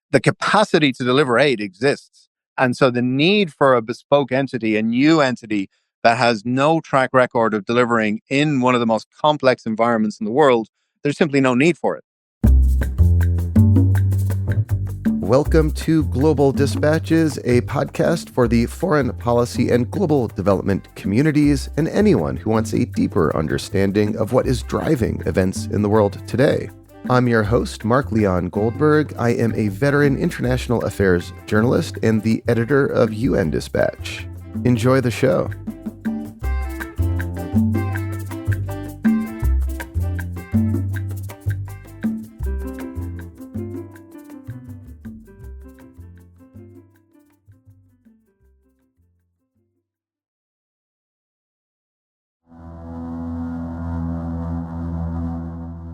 the capacity to deliver aid exists. And so the need for a bespoke entity, a new entity that has no track record of delivering in one of the most complex environments in the world, there's simply no need for it. Welcome to Global Dispatches, a podcast for the foreign policy and global development communities and anyone who wants a deeper understanding of what is driving events in the world today. I'm your host, Mark Leon Goldberg. I am a veteran international affairs journalist and the editor of UN Dispatch. Enjoy the show.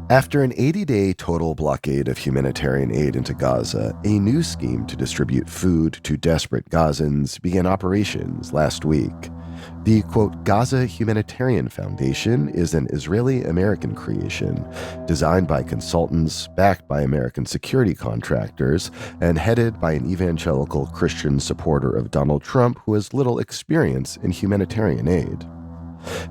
After an 80-day total blockade of humanitarian aid into Gaza, a new scheme to distribute food to desperate Gazans began operations last week. The, quote, Gaza Humanitarian Foundation is an Israeli-American creation designed by consultants, backed by American security contractors, and headed by an evangelical Christian supporter of Donald Trump who has little experience in humanitarian aid.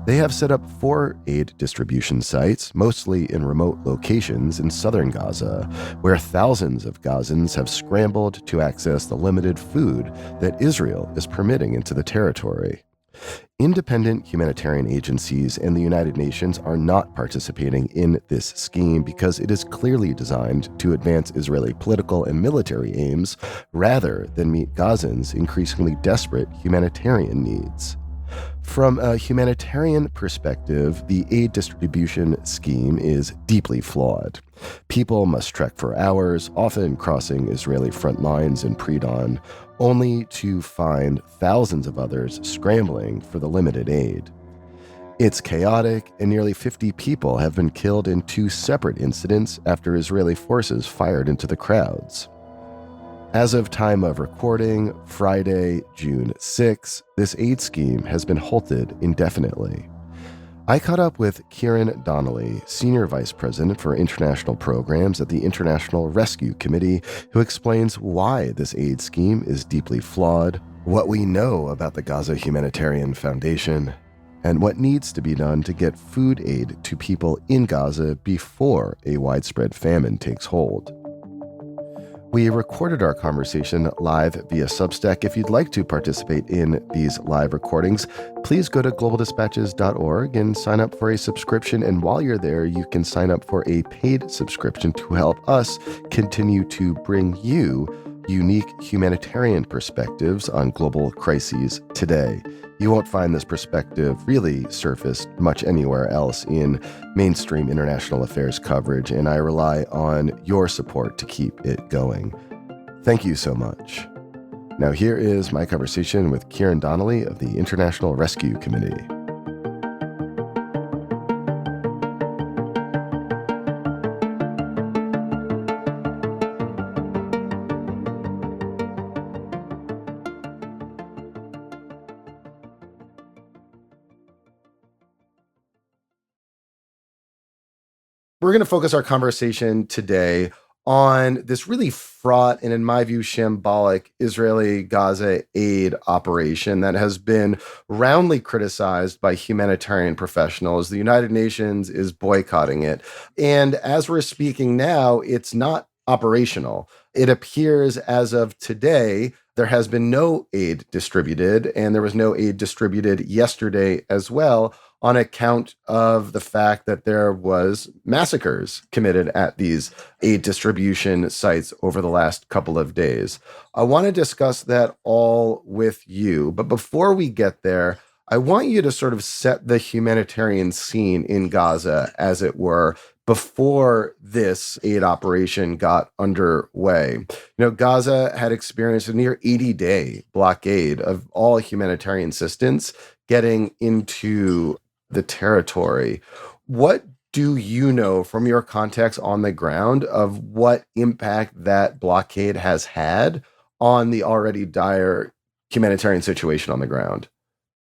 They have set up 4 aid distribution sites, mostly in remote locations in southern Gaza, where thousands of Gazans have scrambled to access the limited food that Israel is permitting into the territory. Independent humanitarian agencies and the United Nations are not participating in this scheme because it is clearly designed to advance Israeli political and military aims rather than meet Gazans' increasingly desperate humanitarian needs. From a humanitarian perspective, the aid distribution scheme is deeply flawed. People must trek for hours, often crossing Israeli front lines in pre-dawn, only to find thousands of others scrambling for the limited aid. It's chaotic, and nearly 50 people have been killed in 2 separate incidents after Israeli forces fired into the crowds. As of time of recording, Friday, June 6, this aid scheme has been halted indefinitely. I caught up with Ciarán Donnelly, Senior Vice President for International Programs at the International Rescue Committee, who explains why this aid scheme is deeply flawed, what we know about the Gaza Humanitarian Foundation, and what needs to be done to get food aid to people in Gaza before a widespread famine takes hold. We recorded our conversation live via Substack. If you'd like to participate in these live recordings, please go to globaldispatches.org and sign up for a subscription. And while you're there, you can sign up for a paid subscription to help us continue to bring you unique humanitarian perspectives on global crises today. You won't find this perspective really surfaced much anywhere else in mainstream international affairs coverage, and I rely on your support to keep it going. Thank you so much. Now here is my conversation with Ciarán Donnelly of the International Rescue Committee. We're going to focus our conversation today on this really fraught and, in my view, shambolic Israeli Gaza aid operation that has been roundly criticized by humanitarian professionals. The United Nations is boycotting it. And as we're speaking now, it's not operational. It appears as of today, there has been no aid distributed, and there was no aid distributed yesterday as well, on account of the fact that there was massacres committed at these aid distribution sites over the last couple of days. I want to discuss that all with you. But before we get there, I want you to sort of set the humanitarian scene in Gaza, as it were, before this aid operation got underway. Gaza had experienced a near 80-day blockade of all humanitarian assistance getting into the territory. What do you know from your context on the ground of what impact that blockade has had on the already dire humanitarian situation on the ground?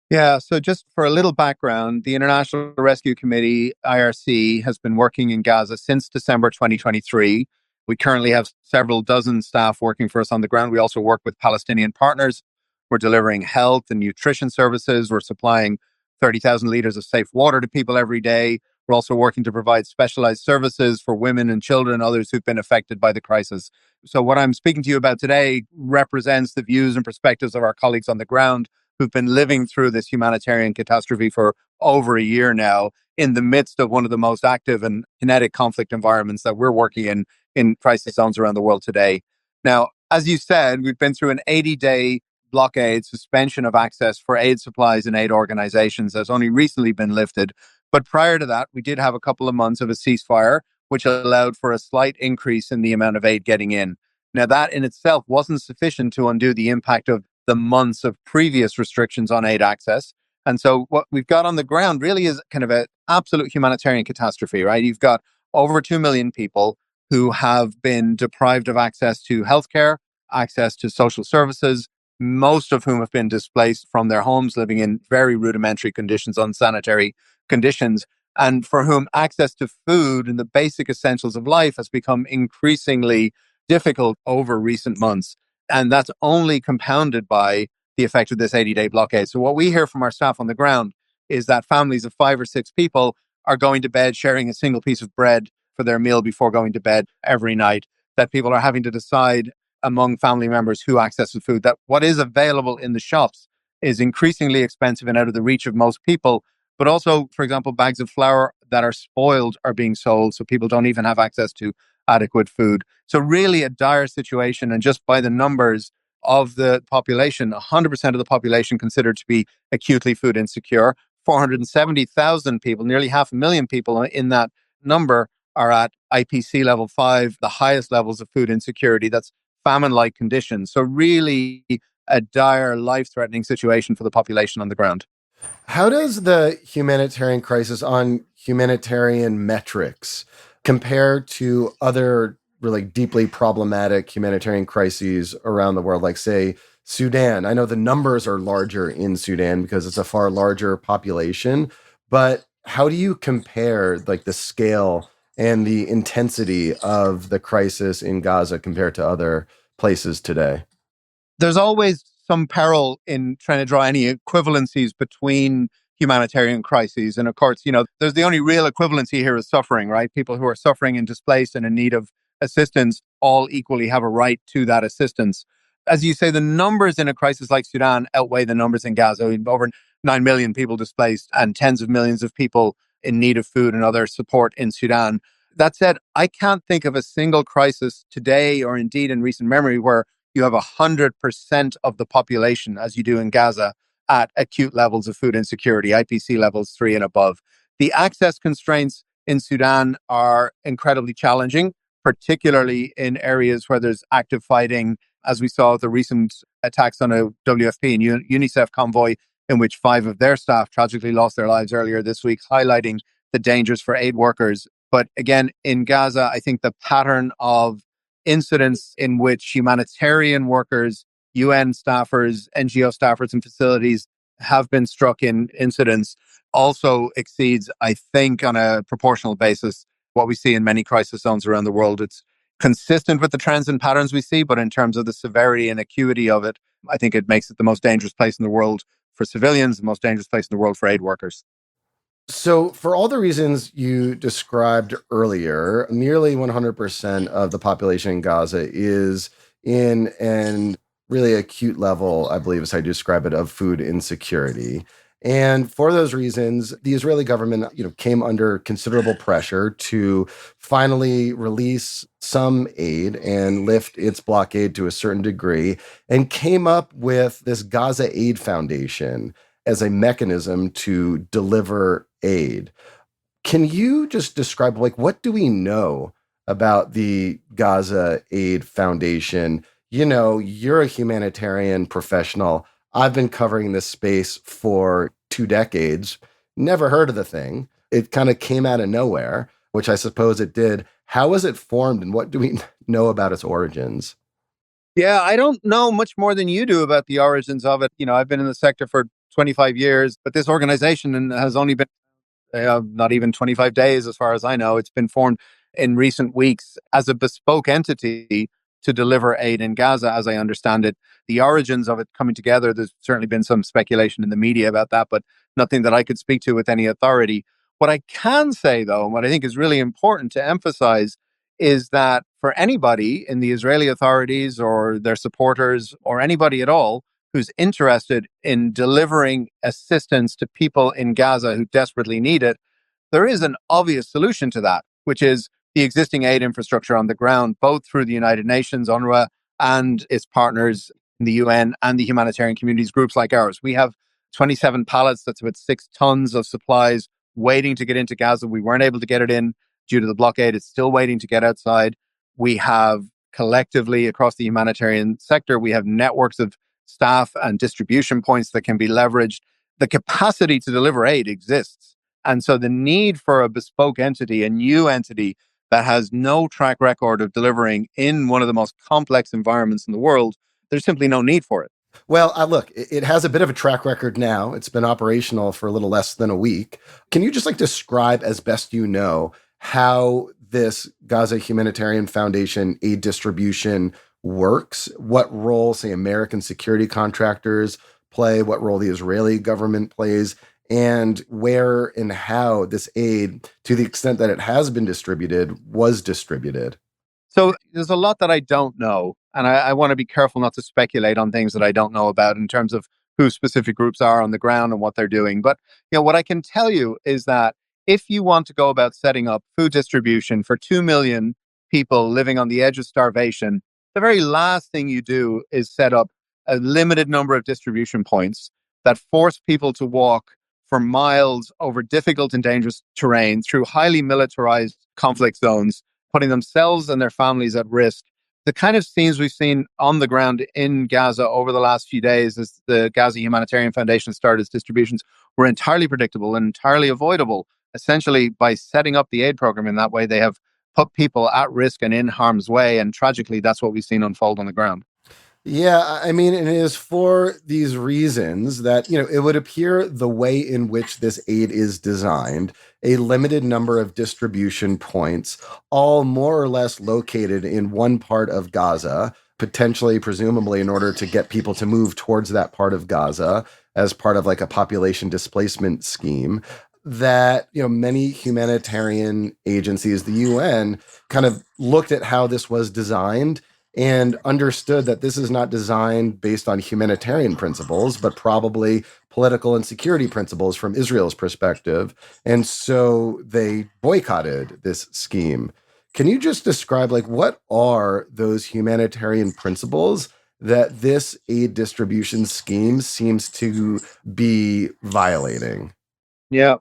Yeah, so just for a little background, the International Rescue Committee, IRC, has been working in Gaza since December 2023. We currently have several dozen staff working for us on the ground. We also work with Palestinian partners. We're delivering health and nutrition services. We're supplying 30,000 liters of safe water to people every day. We're also working to provide specialized services for women and children and others who've been affected by the crisis. So, what I'm speaking to you about today represents the views and perspectives of our colleagues on the ground who've been living through this humanitarian catastrophe for over a year now, in the midst of one of the most active and kinetic conflict environments that we're working in crisis zones around the world today. Now, as you said, we've been through an 80-day blockade, suspension of access for aid supplies and aid organizations that's only recently been lifted. But prior to that, we did have a couple of months of a ceasefire, which allowed for a slight increase in the amount of aid getting in. Now, that in itself wasn't sufficient to undo the impact of the months of previous restrictions on aid access. And so what we've got on the ground really is kind of an absolute humanitarian catastrophe, right? You've got over 2 million people who have been deprived of access to healthcare, access to social services, most of whom have been displaced from their homes, living in very rudimentary conditions, unsanitary conditions, and for whom access to food and the basic essentials of life has become increasingly difficult over recent months. And that's only compounded by the effect of this 80-day blockade. So, what we hear from our staff on the ground is that families of 5 or 6 people are going to bed sharing a single piece of bread for their meal before going to bed every night, that people are having to decide among family members who accesses food, that what is available in the shops is increasingly expensive and out of the reach of most people. But also, for example, bags of flour that are spoiled are being sold, so people don't even have access to adequate food. So really a dire situation. And just by the numbers of the population, 100% of the population considered to be acutely food insecure. 470,000 people, nearly 500,000 people in that number are at IPC level 5, the highest levels of food insecurity. That's famine-like conditions. So really a dire, life-threatening situation for the population on the ground. How does the humanitarian crisis on humanitarian metrics compare to other really deeply problematic humanitarian crises around the world, like, say, Sudan? I know the numbers are larger in Sudan because it's a far larger population, but how do you compare like the scale and the intensity of the crisis in Gaza compared to other places today? There's always some peril in trying to draw any equivalencies between humanitarian crises. And of course, there's the only real equivalency here is suffering, right? People who are suffering and displaced and in need of assistance all equally have a right to that assistance. As you say, the numbers in a crisis like Sudan outweigh the numbers in Gaza. Over 9 million people displaced and tens of millions of people in need of food and other support in Sudan. That said, I can't think of a single crisis today or indeed in recent memory where you have 100% of the population, as you do in Gaza, at acute levels of food insecurity, IPC levels 3 and above. The access constraints in Sudan are incredibly challenging, particularly in areas where there's active fighting, as we saw the recent attacks on a WFP and UNICEF convoy, in which 5 of their staff tragically lost their lives earlier this week, highlighting the dangers for aid workers. But again, in Gaza, I think the pattern of incidents in which humanitarian workers, UN staffers, NGO staffers, and facilities have been struck in incidents also exceeds, I think, on a proportional basis, what we see in many crisis zones around the world. It's consistent with the trends and patterns we see, but in terms of the severity and acuity of it, I think it makes it the most dangerous place in the world for civilians, the most dangerous place in the world for aid workers. So, for all the reasons you described earlier, nearly 100% of the population in Gaza is in an really acute level, I believe is how you describe it, of food insecurity. And for those reasons, the Israeli government, came under considerable pressure to finally release some aid and lift its blockade to a certain degree, and came up with this Gaza Aid Foundation as a mechanism to deliver aid. Can you just describe, like, what do we know about the Gaza Aid Foundation? You're a humanitarian professional. I've been covering this space for 2 decades, never heard of the thing. It kind of came out of nowhere, which I suppose it did. How was it formed and what do we know about its origins? Yeah, I don't know much more than you do about the origins of it. I've been in the sector for 25 years, but this organization has only been not even 25 days, as far as I know. It's been formed in recent weeks as a bespoke entity to deliver aid in Gaza, as I understand it. The origins of it coming together, there's certainly been some speculation in the media about that, but nothing that I could speak to with any authority. What I can say, though, and what I think is really important to emphasize, is that for anybody in the Israeli authorities or their supporters or anybody at all who's interested in delivering assistance to people in Gaza who desperately need it, there is an obvious solution to that, which is the existing aid infrastructure on the ground, both through the United Nations, UNRWA, and its partners in the UN and the humanitarian communities, groups like ours. We have 27 pallets, that's about 6 tons of supplies waiting to get into Gaza. We weren't able to get it in due to the blockade. It's still waiting to get outside. We have collectively across the humanitarian sector, we have networks of staff and distribution points that can be leveraged. The capacity to deliver aid exists. And so the need for a bespoke entity, a new entity that has no track record of delivering in one of the most complex environments in the world, there's simply no need for it. Well, look, it has a bit of a track record now. It's been operational for a little less than a week. Can you just describe as best you know how this Gaza Humanitarian Foundation aid distribution works? What role, say, American security contractors play, what role the Israeli government plays, and where and how this aid, to the extent that it has been distributed, was distributed? So there's a lot that I don't know. And I want to be careful not to speculate on things that I don't know about in terms of who specific groups are on the ground and what they're doing. But what I can tell you is that if you want to go about setting up food distribution for 2 million people living on the edge of starvation, the very last thing you do is set up a limited number of distribution points that force people to walk for miles over difficult and dangerous terrain through highly militarized conflict zones, putting themselves and their families at risk. The kind of scenes we've seen on the ground in Gaza over the last few days as the Gaza Humanitarian Foundation started its distributions were entirely predictable and entirely avoidable. Essentially, by setting up the aid program in that way, they have put people at risk and in harm's way. And tragically, that's what we've seen unfold on the ground. Yeah, I mean, it is for these reasons that, it would appear the way in which this aid is designed, a limited number of distribution points, all more or less located in one part of Gaza, potentially, presumably, in order to get people to move towards that part of Gaza as part of a population displacement scheme. That, many humanitarian agencies, the UN, kind of looked at how this was designed and understood that this is not designed based on humanitarian principles, but probably political and security principles from Israel's perspective. And so they boycotted this scheme. Can you just describe, what are those humanitarian principles that this aid distribution scheme seems to be violating? Yeah.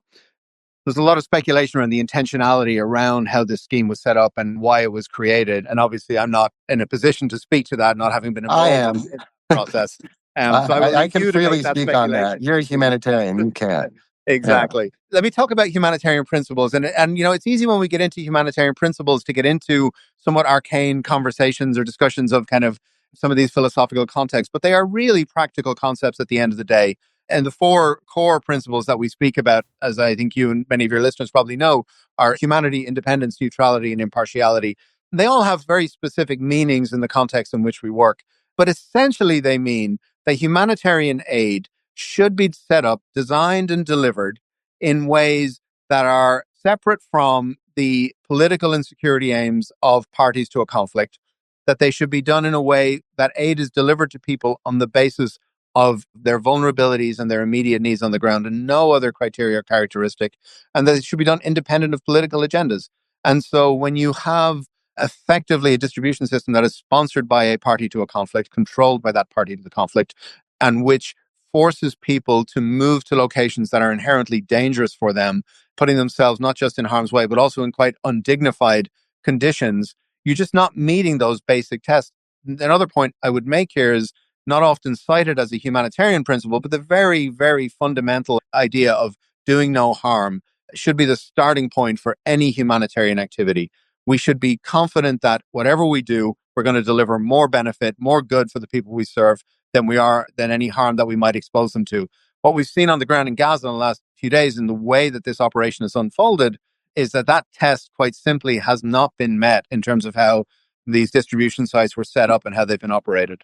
There's a lot of speculation around the intentionality around how this scheme was set up and why it was created. And obviously, I'm not in a position to speak to that, not having been I involved am. in the process. So I will I leave can you to freely make that speak on that. speculation. You're a humanitarian. You can't. Yeah. Exactly. Let me talk about humanitarian principles. And it's easy when we get into humanitarian principles to get into somewhat arcane conversations or discussions of kind of some of these philosophical contexts, but they are really practical concepts at the end of the day. And the four core principles that we speak about, as I think you and many of your listeners probably know, are humanity, independence, neutrality, and impartiality. They all have very specific meanings in the context in which we work. But essentially, they mean that humanitarian aid should be set up, designed, and delivered in ways that are separate from the political and security aims of parties to a conflict, that they should be done in a way that aid is delivered to people on the basis of their vulnerabilities and their immediate needs on the ground and no other criteria or characteristic, and that it should be done independent of political agendas. And so when you have effectively a distribution system that is sponsored by a party to a conflict, controlled by that party to the conflict, and which forces people to move to locations that are inherently dangerous for them, putting themselves not just in harm's way, but also in quite undignified conditions, you're just not meeting those basic tests. Another point I would make here is not often cited as a humanitarian principle, but the very, very fundamental idea of doing no harm should be the starting point for any humanitarian activity. We should be confident that whatever we do, we're going to deliver more benefit, more good for the people we serve than any harm that we might expose them to. What we've seen on the ground in Gaza in the last few days in the way that this operation has unfolded is that test quite simply has not been met in terms of how these distribution sites were set up and how they've been operated.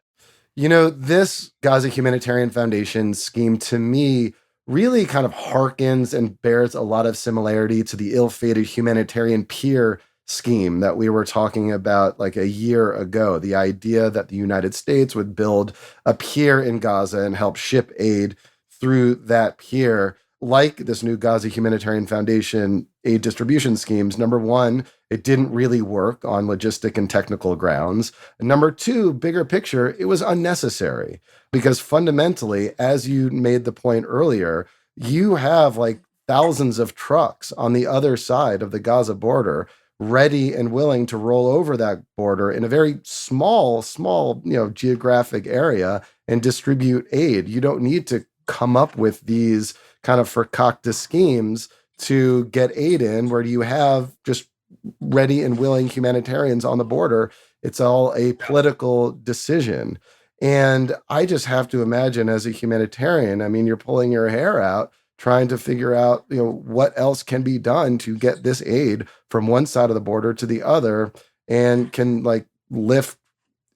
This Gaza Humanitarian Foundation scheme to me really kind of harkens and bears a lot of similarity to the ill-fated humanitarian pier scheme that we were talking about like a year ago. The idea that the United States would build a pier in Gaza and help ship aid through that pier. Like this new Gaza Humanitarian Foundation aid distribution schemes, number one, it didn't really work on logistic and technical grounds. And number two, bigger picture, it was unnecessary because fundamentally, as you made the point earlier, you have like thousands of trucks on the other side of the Gaza border ready and willing to roll over that border in a very small, geographic area and distribute aid. You don't need to come up with these kind of concocted schemes to get aid in where you have just ready and willing humanitarians on the border. It's all a political decision. And I just have to imagine as a humanitarian, I mean, you're pulling your hair out trying to figure out, what else can be done to get this aid from one side of the border to the other and can like lift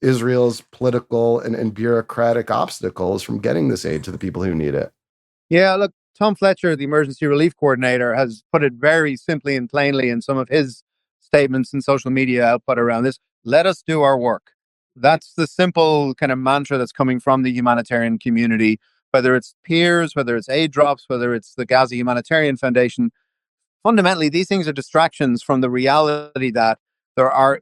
Israel's political and bureaucratic obstacles from getting this aid to the people who need it. Yeah, look, Tom Fletcher, the emergency relief coordinator, has put it very simply and plainly in some of his statements and social media output around this. Let us do our work. That's the simple kind of mantra that's coming from the humanitarian community, whether it's peers, whether it's aid drops, whether it's the Gaza Humanitarian Foundation. Fundamentally, these things are distractions from the reality that there are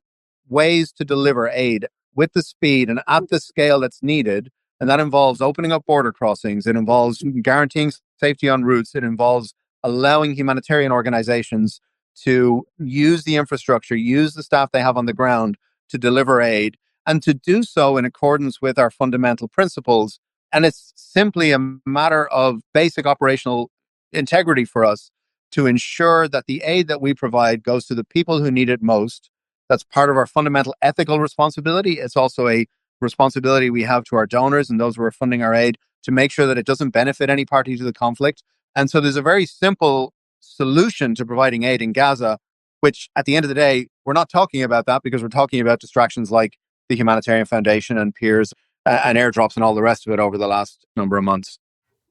ways to deliver aid with the speed and at the scale that's needed. And that involves opening up border crossings. It involves guaranteeing safety on routes. It involves allowing humanitarian organizations to use the infrastructure, use the staff they have on the ground to deliver aid, and to do so in accordance with our fundamental principles. And it's simply a matter of basic operational integrity for us to ensure that the aid that we provide goes to the people who need it most. That's part of our fundamental ethical responsibility. It's also a responsibility we have to our donors and those who are funding our aid to make sure that it doesn't benefit any party to the conflict. And so there's a very simple solution to providing aid in Gaza, which at the end of the day, we're not talking about that because we're talking about distractions like the Humanitarian Foundation and peers and airdrops and all the rest of it over the last number of months.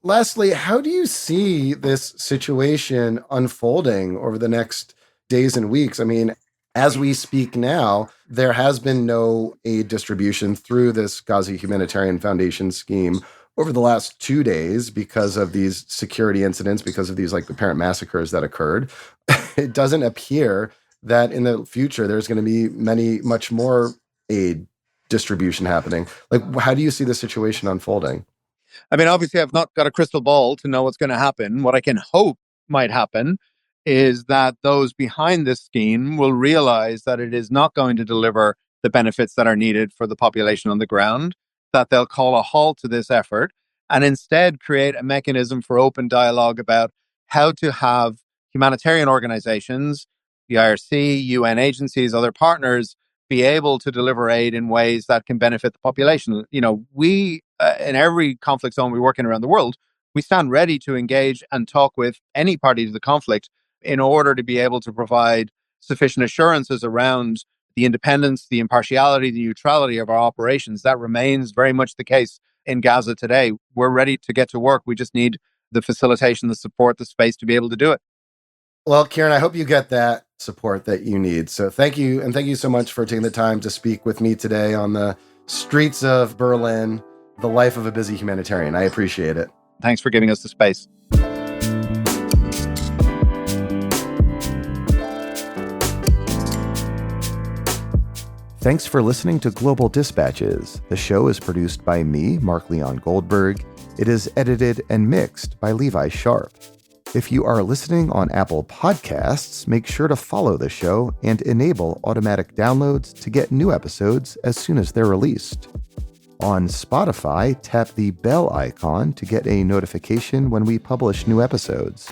Lastly, how do you see this situation unfolding over the next days and weeks? I mean, as we speak now, there has been no aid distribution through this Gaza Humanitarian Foundation scheme over the last 2 days because of these security incidents, because of these like apparent massacres that occurred. It doesn't appear that in the future there's going to be much more aid distribution happening. Like, how do you see the situation unfolding? I mean, obviously, I've not got a crystal ball to know what's going to happen. What I can hope might happen is that those behind this scheme will realize that it is not going to deliver the benefits that are needed for the population on the ground, that they'll call a halt to this effort and instead create a mechanism for open dialogue about how to have humanitarian organizations, the IRC, UN agencies, other partners, be able to deliver aid in ways that can benefit the population. We, in every conflict zone we work in around the world, we stand ready to engage and talk with any party to the conflict in order to be able to provide sufficient assurances around the independence, the impartiality, the neutrality of our operations. That remains very much the case in Gaza today. We're ready to get to work. We just need the facilitation, the support, the space to be able to do it. Well, Ciarán, I hope you get that support that you need. So thank you. And thank you so much for taking the time to speak with me today on the streets of Berlin, the life of a busy humanitarian. I appreciate it. Thanks for giving us the space. Thanks for listening to Global Dispatches. The show is produced by me, Mark Leon Goldberg. It is edited and mixed by Levi Sharp. If you are listening on Apple Podcasts, make sure to follow the show and enable automatic downloads to get new episodes as soon as they're released. On Spotify, tap the bell icon to get a notification when we publish new episodes.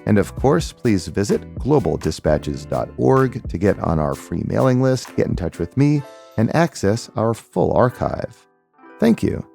And of course, please visit globaldispatches.org to get on our free mailing list, get in touch with me, and access our full archive. Thank you.